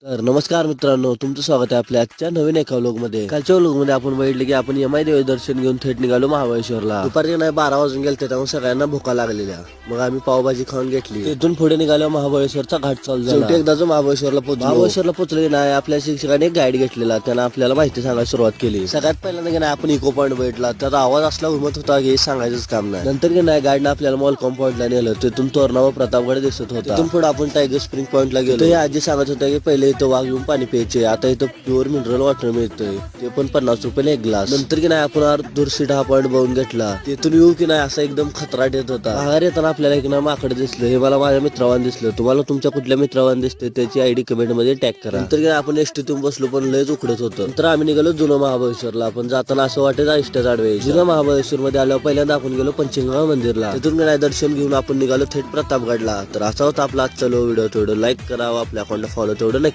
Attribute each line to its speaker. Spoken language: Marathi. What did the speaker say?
Speaker 1: तर नमस्कार मित्रांनो, तुमचं स्वागत आहे आपल्या आजच्या नवीन एका व्लॉगमध्ये. कालच्या व्लॉगमध्ये आपण बघितलं की आपण यमाई देवी दर्शन घेऊन थेट निघालो महाबळेश्वरला. दुपारी नाही 12 वाजून गेले त्यामुळे सगळ्यांना भुका लागलेल्या. मग आम्ही पावभाजी खाऊन घेतली. तिथून पुढे निघालो महाबळेश्वरचा घाट चालू झाला. शेवटी एकदा जो महाबळेश्वरला पोहोचलो की नाही आपल्या शिक्षकाने एक गाईड घेतलेला. त्यानं आपल्याला माहिती सांगायला सुरुवात केली. सगळ्यात पहिल्यांदा की नाही आपण इको पॉईंट बघितला. त्याचा आवाज असला घुमत होता की सांगायचंच काम नाही. नंतर की नाही गाईडनं आपल्याला मॉलकॉम पॉईंटला नेलं. तिथून तोरणा व प्रतापगड दिसत होता. तिथून पुढे आपण टायगर स्प्रिंग पॉईंटला गेलो. हे आजी सांगत होत्या की पहिले इथं वाघ येऊन पाणी प्यायचे, आता इथं प्युअर मिनरल वॉटर मिळतंय, ते पण 50 रुपयाला एक ग्लास. नंतर की नाही आपण दुर्सिट हा पॉईंट बघून घेतला. तिथून येऊ की नाही असा एकदम खतराट येत होता. बाहेर येताना आपल्याला एक ना माकड दिसलं. हे मला माझ्या मित्रावान दिसलं. तुम्हाला तुमच्या कुठल्या मित्रावान दिसते त्याची आयडी कमेंट मध्ये टॅग करा. नंतर की आपण एसटीतून बसलो पण लयच उकडत होतं. नंतर आम्ही निघालो जुनं महाबळेश्वरला. आपण जाताना असं वाटत आष्ट आडवे. जुनं महाबळेश्वर मध्ये आल्यावर पहिल्यांदा आपण गेलो पंचगंगा मंदिरला. तिथून नाही दर्शन घेऊन आपण निघालो थेट प्रतापगडला. तर असा होता आपला आजचा व्हिडिओ. तेवढं लाईक करा, आपल्या अकाउंटला फॉलो तेवढं नक्की